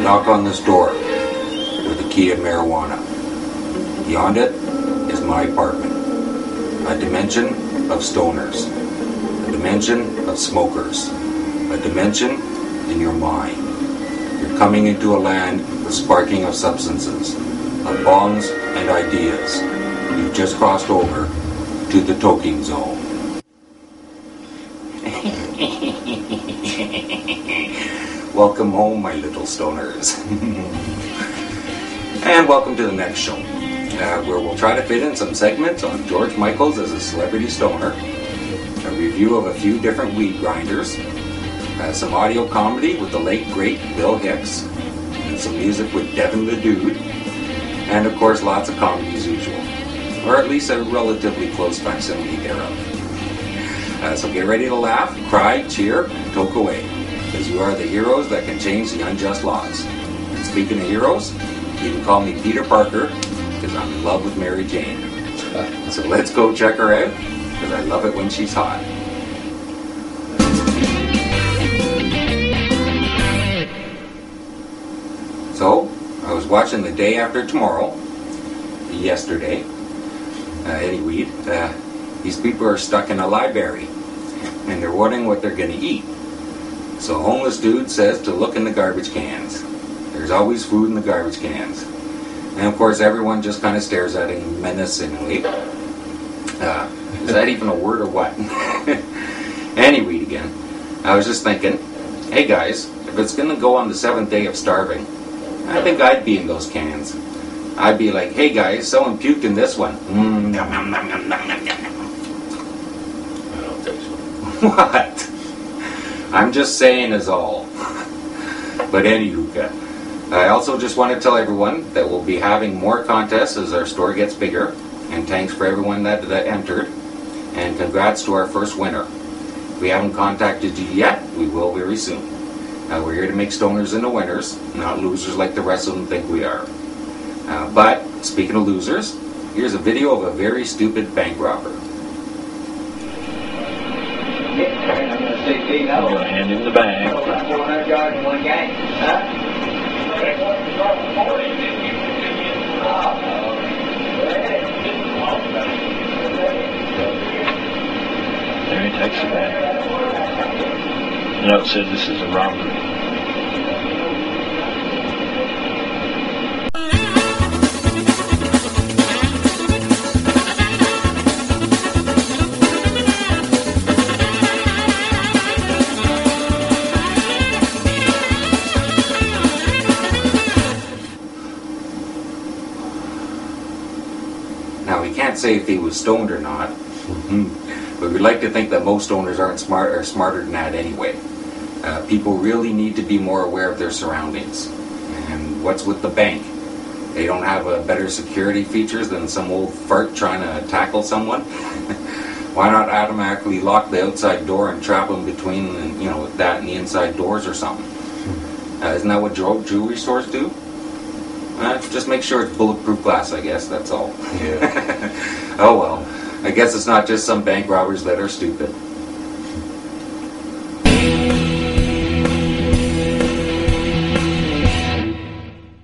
knock on this door with the key of marijuana. Beyond it is my apartment. A dimension of stoners. A dimension of smokers. A dimension in your mind. You're coming into a land with sparking of substances, of bongs and ideas. You've just crossed over to the Twilight Zone. Welcome home, my little stoners. And welcome to the next show, where we'll try to fit in some segments on George Michaels as a celebrity stoner, a review of a few different weed grinders, some audio comedy with the late, great Bill Hicks, and some music with Devin the Dude, and of course lots of comedy as usual, or at least a relatively close facsimile thereof. So get ready to laugh, cry, cheer, and toke away, because you are the heroes that can change the unjust laws. And speaking of heroes, you can call me Peter Parker, because I'm in love with Mary Jane. So let's go check her out, because I love it when she's hot. So, I was watching The Day After Tomorrow, yesterday, Eddie Weed. These people are stuck in a library, and they're wondering what they're going to eat. So a homeless dude says to look in the garbage cans. There's always food in the garbage cans. And of course everyone just kind of stares at him menacingly. Is that even a word or what? Anyway, again, I was just thinking, hey guys, if it's going to go on the 7th day of starving, I think I'd be in those cans. I'd be like, hey guys, someone puked in this one. Nom, nom, nom, nom, nom, nom, nom. I don't think so. What? I'm just saying is all. But anywho, I also just want to tell everyone that we'll be having more contests as our store gets bigger. And thanks for everyone that entered. And congrats to our first winner. If we haven't contacted you yet, we will very soon. We're here to make stoners into winners, not losers like the rest of them think we are. But, speaking of losers, here's a video of a very stupid bank robber. I'm going to hand him the bag. There he takes the bag. The note said this is a robbery. Now, we can't say if he was stoned or not, but we'd like to think that most stoners aren't smarter than that anyway. People really need to be more aware of their surroundings. And what's with the bank? They don't have better security features than some old fart trying to tackle someone? Why not automatically lock the outside door and trap them between, that and the inside doors or something? Isn't that what jewelry stores do? Just make sure it's bulletproof glass, I guess, that's all. Yeah. Oh well, I guess it's not just some bank robbers that are stupid.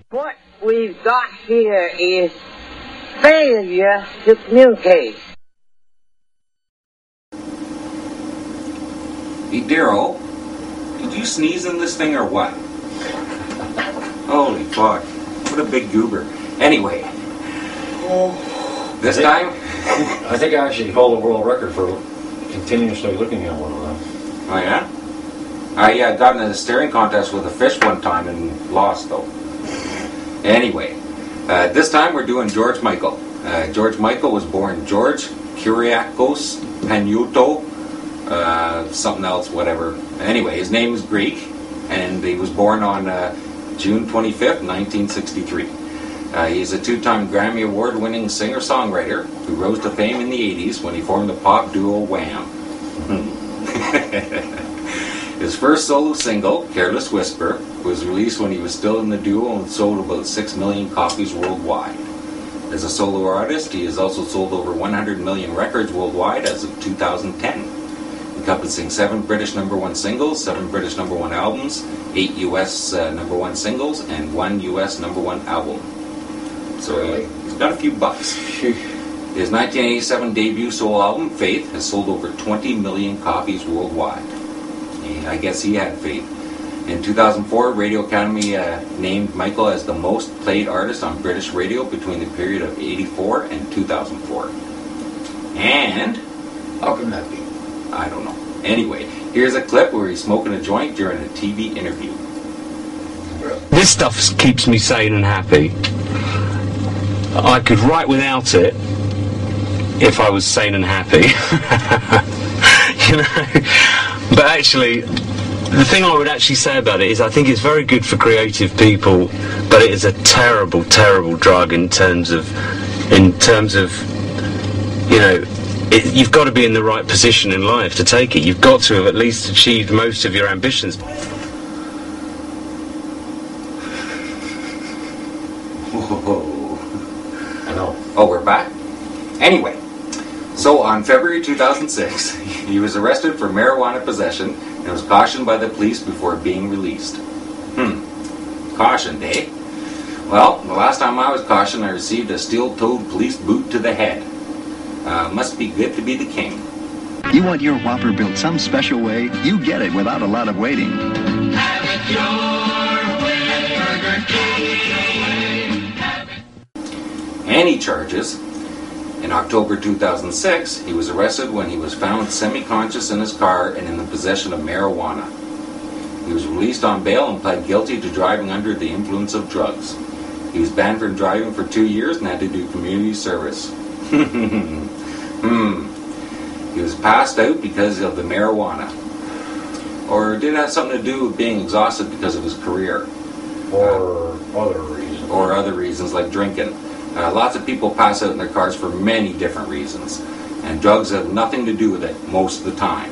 What we've got here is failure to communicate. Hey, Daryl, did you sneeze in this thing or what? Holy fuck. What a big goober. Anyway, this time... I think I actually hold a world record for continuously looking at one of them. Oh yeah? I got in a staring contest with a fish one time and lost though. Anyway, this time we're doing George Michael. George Michael was born George Kyriakos Panuto, something else, whatever. Anyway, his name is Greek, and he was born on June 25th, 1963. He is a two-time Grammy Award-winning singer-songwriter who rose to fame in the 80s when he formed the pop duo Wham! His first solo single, Careless Whisper, was released when he was still in the duo and sold about 6 million copies worldwide. As a solo artist, he has also sold over 100 million records worldwide as of 2010. encompassing 7 British #1 singles, 7 British #1 albums, 8 US #1 singles, and 1 US #1 album. So he's got a few bucks. His 1987 debut solo album, Faith, has sold over 20 million copies worldwide. I guess he had faith. In 2004, Radio Academy named Michael as the most played artist on British radio between the period of 84 and 2004. And How can that be? I don't know. Anyway, here's a clip where he's smoking a joint during a TV interview. This stuff keeps me sane and happy. I could write without it if I was sane and happy. You know? But actually, the thing I would actually say about it is I think it's very good for creative people, but it is a terrible, terrible drug in terms of, you know, you've got to be in the right position in life to take it. You've got to have at least achieved most of your ambitions. Whoa. I know. Oh, we're back? Anyway, so on February 2006, he was arrested for marijuana possession and was cautioned by the police before being released. Cautioned, eh? Well, the last time I was cautioned, I received a steel-toed police boot to the head. Must be good to be the king. You want your Whopper built some special way? You get it without a lot of waiting. Have it your way, Burger King. And he charges. In October 2006, he was arrested when he was found semi-conscious in his car and in the possession of marijuana. He was released on bail and pled guilty to driving under the influence of drugs. He was banned from driving for 2 years and had to do community service. He was passed out because of the marijuana. Or did it have something to do with being exhausted because of his career? Or other reasons. Or other reasons like drinking. Lots of people pass out in their cars for many different reasons. And drugs have nothing to do with it most of the time.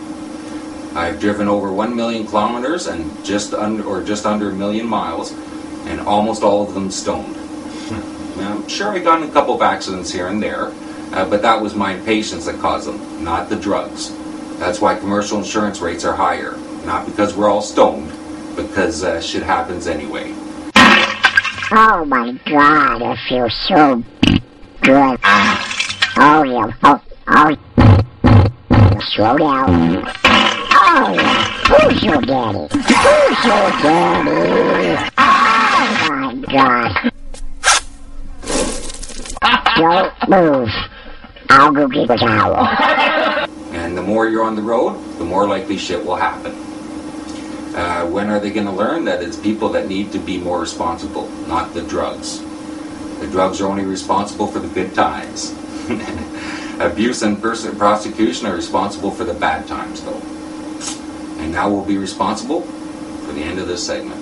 I've driven over 1 million kilometers and just under 1 million miles, and almost all of them stoned. Now, I'm sure I got in a couple of accidents here and there, but that was my impatience that caused them, not the drugs. That's why commercial insurance rates are higher. Not because we're all stoned, because shit happens anyway. Oh my God, it feels so good. Oh yeah, oh. Slow down. Oh yeah, who's your daddy? Who's your daddy? Oh my God. Don't move. I'll go get a towel. And the more you're on the road, the more likely shit will happen. When are they going to learn that it's people that need to be more responsible, not the drugs? The drugs are only responsible for the good times. Abuse and prosecution are responsible for the bad times, though. And now we'll be responsible for the end of this segment.